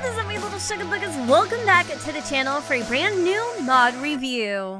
What is up, my little sugar buggers? Welcome back to the channel for a brand new mod review.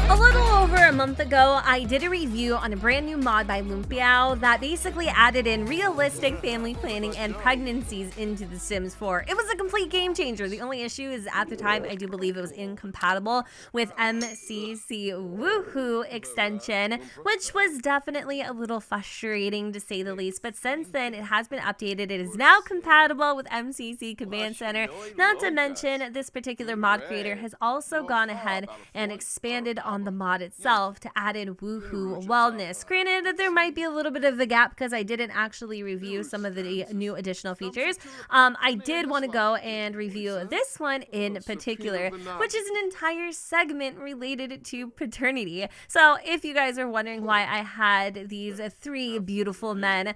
A little over a month ago, I did a review on a brand new mod by Lumpiao that basically added in realistic family planning and pregnancies into The Sims 4. It was a complete game changer. The only issue is at the time, I do believe it was incompatible with MCC Woohoo extension, which was definitely a little frustrating to say the least. But since then, it has been updated. It is now compatible with MCC Command Center. Not to mention, this particular mod creator has also gone ahead and expanded on the mod itself to add in Woohoo Wellness. Granted that there might be a little bit of a gap because I didn't actually review some of the new additional features. I did want to go and review this one in particular, which is an entire segment related to paternity. So if you guys are wondering why I had these three beautiful men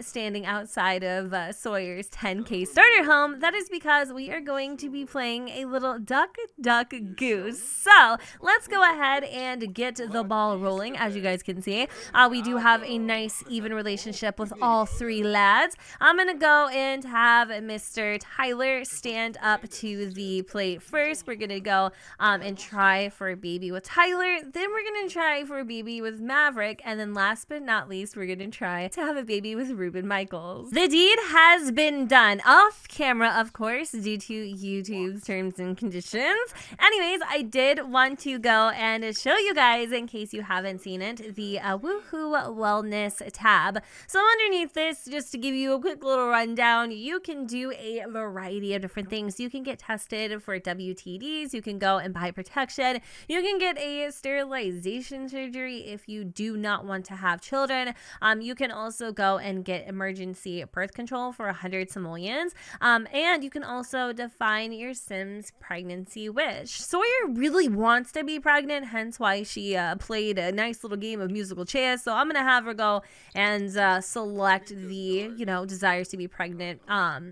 standing outside of Sawyer's 10K starter home, that is because we are going to be playing a little duck, duck, goose. So let's go ahead and get the ball rolling. As you guys can see, we do have a nice even relationship with all three lads. I'm gonna go and have Mr. Tyler stand up to the plate first. We're gonna go and try for a baby with Tyler, then we're gonna try for a baby with Maverick, and then last but not least, we're gonna try to have a baby with Ruben Michaels. The deed has been done off camera, of course, due to YouTube's terms and conditions. Anyways, I did want to go and show you guys, in case you haven't seen it, the Woohoo Wellness tab. So underneath this, just to give you a quick little rundown, you can do a variety of different things. You can get tested for WTDs, you can go and buy protection, you can get a sterilization surgery if you do not want to have children. You can also go and get emergency birth control for 100 simoleons, and you can also define your Sims pregnancy wish. Sawyer really wants to be pregnant, hence why she played a nice little game of musical chairs. So I'm gonna have her go and select the desires to be pregnant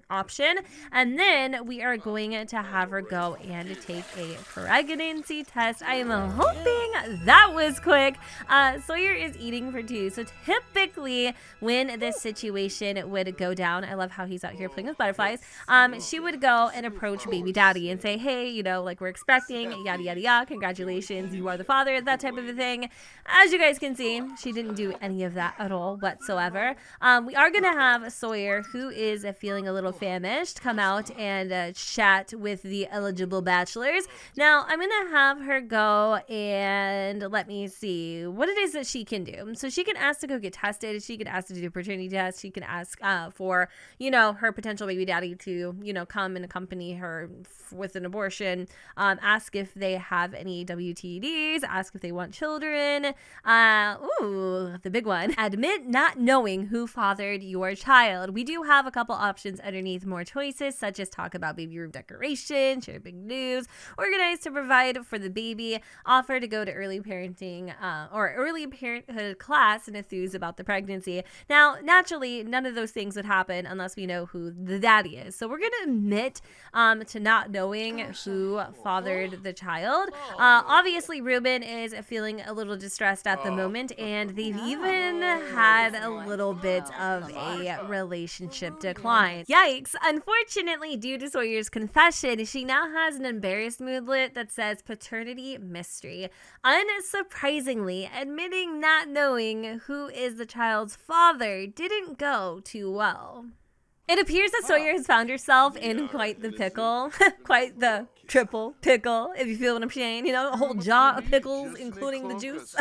option, and then we are going to have her go and take a pregnancy test. I am hoping that was quick. Sawyer is eating for two, so typically when this situation would go down, I love how he's out here playing with butterflies, she would go and approach baby daddy and say, hey, like we're expecting, yada yada yada, congratulations, you are the father, that type of a thing. As you guys can see, she didn't do any of that at all whatsoever. We are gonna have Sawyer, who is feeling a little famished, come out and chat with the eligible bachelors. Now I'm gonna have her go and let me see what it is that she can do. So she can ask to go get tested, she can ask to do a paternity test, she can ask for her potential baby daddy to come and accompany her with an abortion, ask if they have any WTDs, ask if they want children, ooh, the big one, admit not knowing who fathered your child. We do have a couple options underneath, more choices, such as talk about baby room decoration, share big news, organize to provide for the baby, offer to go to early parenting or early parenthood class, and enthuse about the pregnancy. Now, naturally, none of those things would happen unless we know who the daddy is. So we're going to admit to not knowing who fathered the child. Obviously, Ruben is feeling a little distressed at the moment, and they've even had a little bit of a relationship decline. Yikes! Unfortunately, due to Sawyer's confession, she now has an embarrassed moodlet that says paternity mystery. Unsurprisingly, admitting not knowing who is the child's father didn't go too well. It appears that Sawyer has found herself in quite the pickle, quite the triple pickle, if you feel what I'm saying, a whole jar of pickles, including the juice.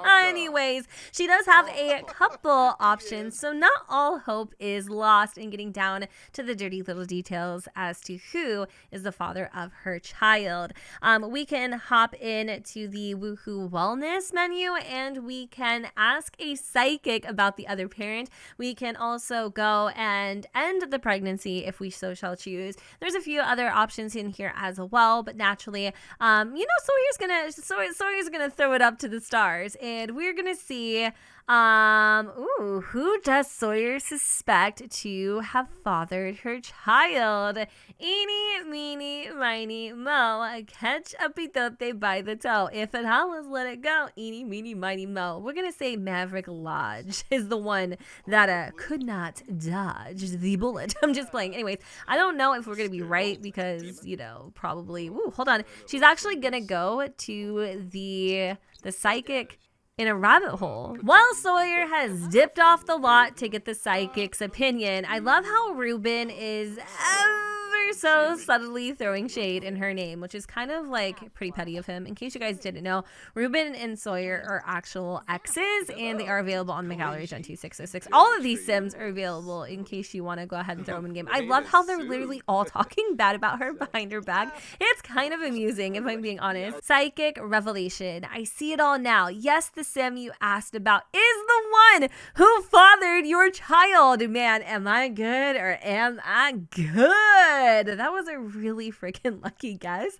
Anyways, she does have a couple options, so not all hope is lost in getting down to the dirty little details as to who is the father of her child. We can hop in to the Woohoo Wellness menu, and we can ask a psychic about the other parent. We can also go and end the pregnancy if we so shall choose. There's a few other options in here as well, but naturally, Sawyer's gonna throw it up to the stars, and we're gonna see Who does Sawyer suspect to have fathered her child? Eeny, meeny, miny, mo. Catch a pitote by the toe. If it hollers, let it go. Eeny, meeny, miny, mo. We're gonna say Maverick Lodge is the one that could not dodge the bullet. I'm just playing. Anyways, I don't know if we're gonna be right because, you know, probably. Ooh, hold on. She's actually gonna go to the psychic in a rabbit hole. While Sawyer has dipped off the lot to get the psychic's opinion, I love how Ruben is ever so subtly throwing shade in her name, which is kind of like pretty petty of him. In case you guys didn't know, Ruben and Sawyer are actual exes, and they are available on McGallery Gen 2606. All of these Sims are available in case you want to go ahead and throw them in game. I love how they're literally all talking bad about her behind her back. It's kind of amusing, if I'm being honest. Psychic revelation. I see it all now. Yes, the Sim you asked about is the one who fathered your child. Man, am I good or am I good? That was a really freaking lucky guess.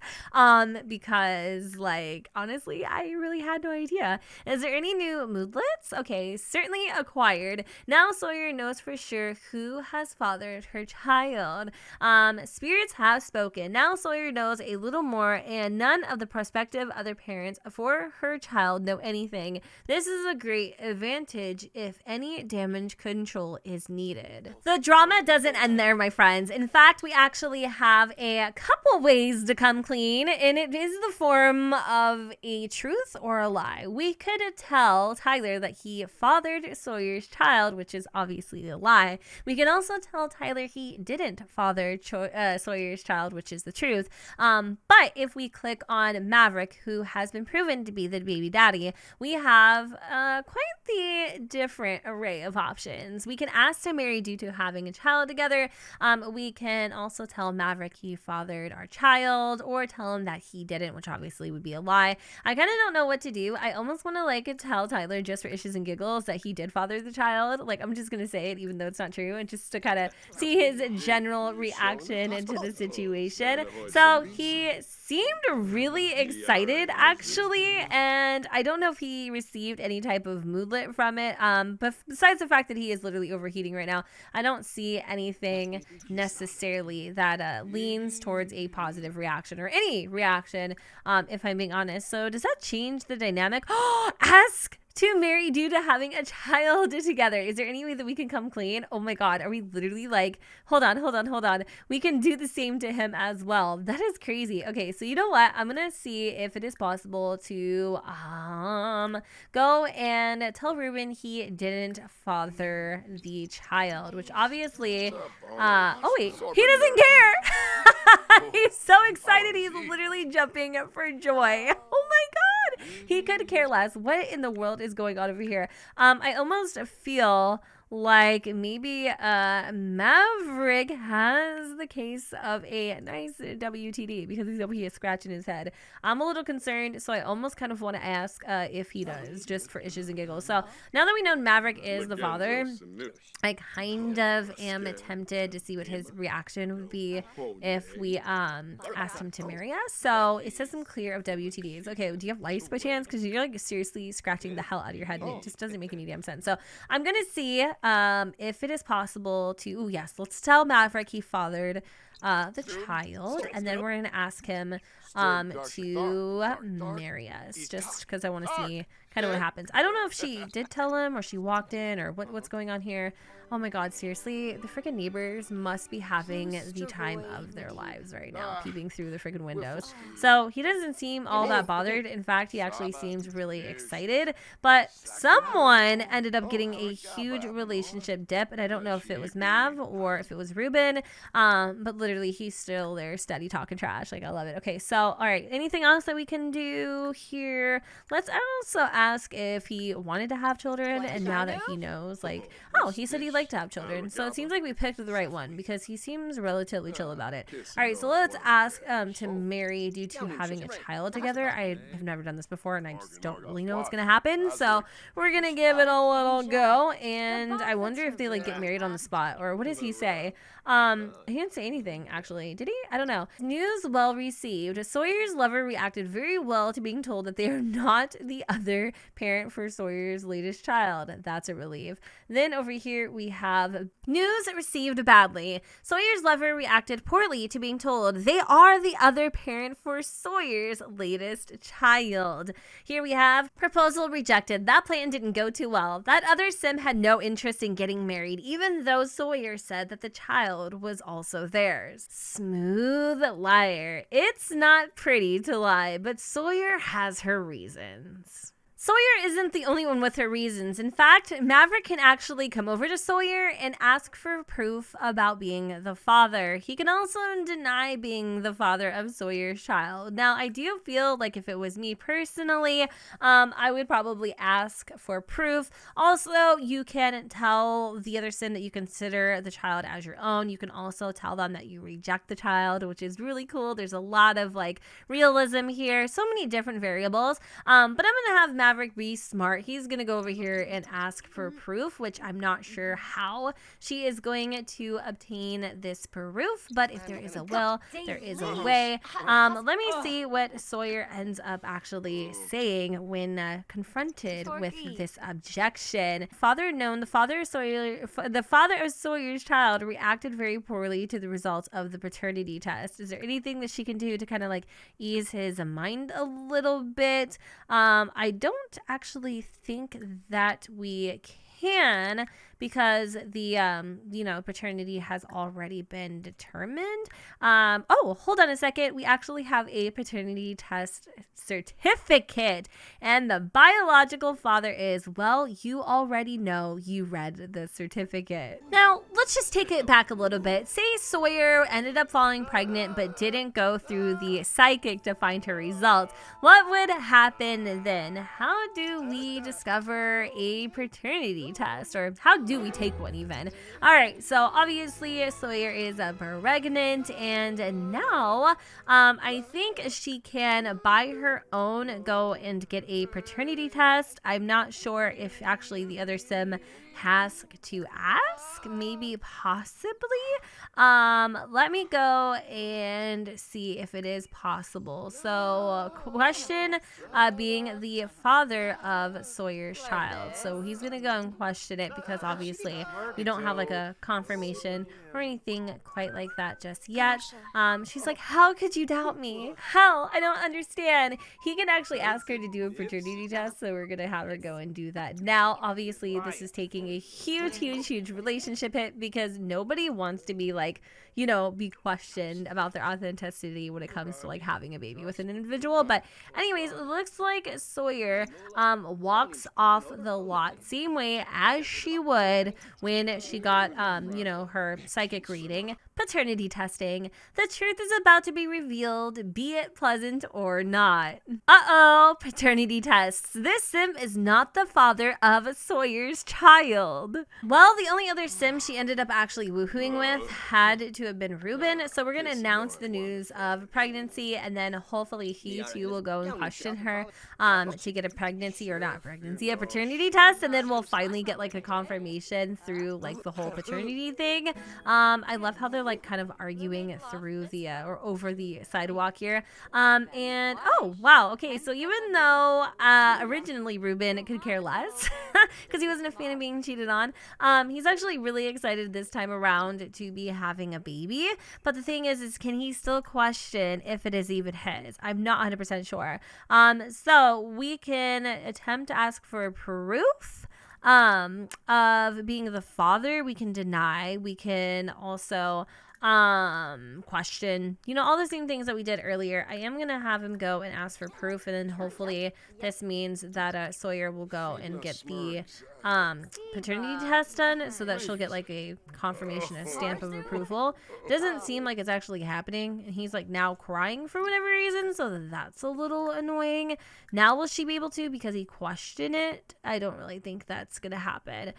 Because like honestly, I really had no idea. Is there any new moodlets? Okay, certainly acquired. Now Sawyer knows for sure who has fathered her child. Spirits have spoken. Now Sawyer knows a little more, and none of the prospective other parents for her child know anything. This is a great advantage if any damage control is needed. The drama doesn't end there, my friends. In fact, we actually have a couple ways to come clean, and it is the form of a truth or a lie. We could tell Tyler that he fathered Sawyer's child, which is obviously a lie. We can also tell Tyler he didn't father Sawyer's child, which is the truth. But if we click on Maverick, who has been proven to be the baby daddy, we have quite the different array of options. We can ask to marry due to having a child together. We can also tell Maverick he fathered our child, or tell him that he didn't, which obviously would be a lie. I kind of don't know what to do. I almost want to like tell Tyler just for issues and giggles that he did father the child. Like, I'm just gonna say it even though it's not true, and just to kind of see his general reaction into the situation. So he seemed really excited actually, and I don't know if he received any type of moodlet from it, but besides the fact that he is literally overheating right now, I don't see anything necessarily that leans towards a positive reaction or any reaction, if I'm being honest. So does that change the dynamic? Ask to marry due to having a child together. Is there any way that we can come clean? Oh my god, are we literally like, hold on. We can do the same to him as well. That is crazy. Okay, so you know what? I'm gonna see if it is possible to go and tell Ruben he didn't father the child, which obviously oh wait, he doesn't care. He's so excited, he's literally jumping for joy. Oh my god, he could care less. What in the world is going on over here? I almost feel like maybe Maverick has the case of a nice WTD because he's over here scratching his head. I'm a little concerned, so I almost kind of want to ask if he does, just for issues and giggles. So now that we know Maverick is the father, I kind of am tempted to see what his reaction would be if we asked him to marry us. So it says I'm clear of WTDs. Okay, do you have lice by chance? Because you're like seriously scratching the hell out of your head, and it just doesn't make any damn sense. So I'm gonna see if it is possible to, oh yes, let's tell Maverick he fathered the child, and then we're gonna ask him to marry us, just because I want to see kind of what happens. I don't know if she did tell him or she walked in or what's going on here. Oh my god, seriously, the freaking neighbors must be having the time of their lives right now, peeping through the freaking windows. So he doesn't seem all that bothered. In fact, he actually seems really excited, but someone ended up getting a huge relationship dip, and I don't know if it was Mav or if it was Ruben, but literally he's still there steady talking trash. Like, I love it. Okay, so all right, anything else that we can do here? Let's also ask if he wanted to have children, and now that he knows, like, oh, he said he likes like to have children, so it seems like we picked the right one because he seems relatively chill about it. All right, so let's ask to marry due to having a child together. I have never done this before, and I just don't really know what's gonna happen, so we're gonna give it a little go. And I wonder if they like get married on the spot, or what does he say? He didn't say anything actually, did he? I don't know. News well received. Sawyer's lover reacted very well to being told that they are not the other parent for Sawyer's latest child. That's a relief. Then over here we have news received badly. Sawyer's lover reacted poorly to being told they are the other parent for Sawyer's latest child. Here we have proposal rejected. That plan didn't go too well. That other sim had no interest in getting married, even though Sawyer said that the child was also theirs. Smooth liar. It's not pretty to lie, but Sawyer has her reasons. Sawyer isn't the only one with her reasons. In fact, Maverick can actually come over to Sawyer and ask for proof about being the father. He can also deny being the father of Sawyer's child. Now, I do feel like if it was me personally, I would probably ask for proof. Also, you can tell the other sim that you consider the child as your own. You can also tell them that you reject the child, which is really cool. There's a lot of like realism here, so many different variables. But I'm gonna have Maverick be smart. He's gonna go over here and ask for proof, which I'm not sure how she is going to obtain this proof, but if there is a will, there is a way. Let me see what Sawyer ends up actually saying when confronted with this objection. The father of Sawyer's child reacted very poorly to the results of the paternity test. Is there anything that she can do to kind of like ease his mind a little bit? I don't actually think that we can, because the paternity has already been determined. Oh, hold on a second. We actually have a paternity test certificate, and the biological father is, well, you already know, you read the certificate. Now, let's just take it back a little bit. Say Sawyer ended up falling pregnant but didn't go through the psychic to find her results. What would happen then? How do we discover a paternity test, or how do we take one even? All right, so obviously Sawyer is pregnant, and now I think she can by her own go and get a paternity test. I'm not sure if actually the other sim has to ask, maybe possibly. Let me go and see if it is possible. So question being the father of Sawyer's child, so he's gonna go and question it because obviously we don't have like a confirmation or anything quite like that just yet. She's like, how could you doubt me? How? I don't understand. He can actually ask her to do a paternity test, so we're gonna have her go and do that now. Obviously this is taking a huge relationship hit because nobody wants to be like, be questioned about their authenticity when it comes to like having a baby with an individual. But anyways, it looks like Sawyer walks off the lot same way as she would when she got her psychic reading. Paternity testing. The truth is about to be revealed, be it pleasant or not. Paternity tests. This sim is not the father of Sawyer's child. Well, the only other sim she ended up actually woohooing with had to have been Ruben, so we're going to announce the news of pregnancy, and then hopefully he too will go and question her to get a a paternity test, and then we'll finally get like a confirmation through like the whole paternity thing. I love how they're like kind of arguing through the or over the sidewalk here. And oh wow, okay, so even though originally Ruben could care less because he wasn't a fan of being cheated on, he's actually really excited this time around to be having a baby. But the thing is can he still question if it is even his? I'm not 100% sure. So we can attempt to ask for proof of being the father. We can deny. We can also question, you know, all the same things that we did earlier. I am gonna have him go and ask for proof, and then hopefully this means that Sawyer will go and get the paternity test done, so that she'll get like a confirmation, a stamp of approval. Doesn't seem like it's actually happening, and he's like now crying for whatever reason, so that's a little annoying. Now will she be able to, because he questioned it? I don't really think that's gonna happen.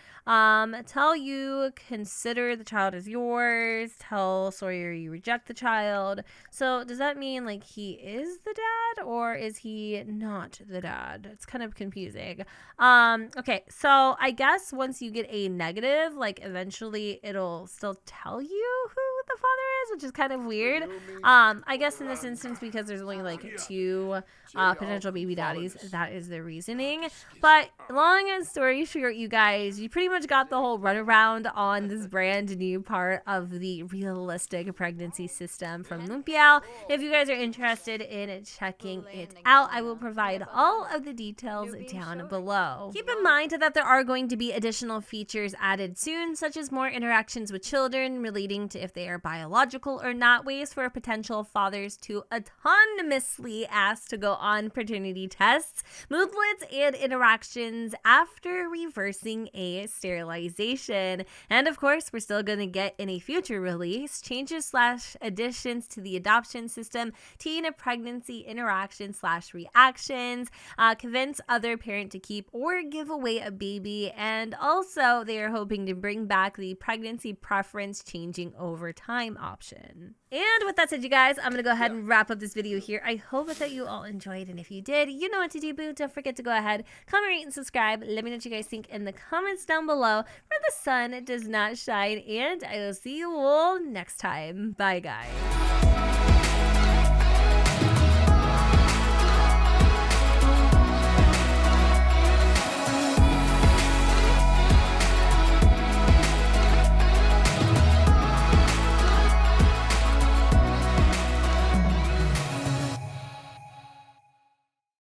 Tell you consider the child as yours. Tell Sawyer you reject the child. So does that mean like he is the dad, or is he not the dad? It's kind of confusing. Okay, so I guess once you get a negative, like eventually it'll still tell you who the father is, which is kind of weird. I guess in this instance, because there's only like 2 potential baby daddies, that is the reasoning. But long and story short, you guys, you pretty much got the whole runaround on this brand new part of the realistic pregnancy system from Lumpiao. If you guys are interested in checking it out, I will provide all of the details down below. Keep in mind that there are going to be additional features added soon, such as more interactions with children relating to if they are biological or not, ways for potential fathers to autonomously ask to go on paternity tests, movements and interactions after reversing a sterilization. And of course, we're still going to get in a future release changes / additions to the adoption system, teen pregnancy interaction / reactions, convince other parent to keep or give away a baby, and also they are hoping to bring back the pregnancy preference changing over time option. And with that said, you guys, I'm going to go ahead and wrap up this video here. I hope that you all enjoyed, and if you did, you know what to do, boo. Don't forget to go ahead, comment, rate, and subscribe. Let me know what you guys think in the comments down below where the sun does not shine, and I will see you all next time. Bye, guys.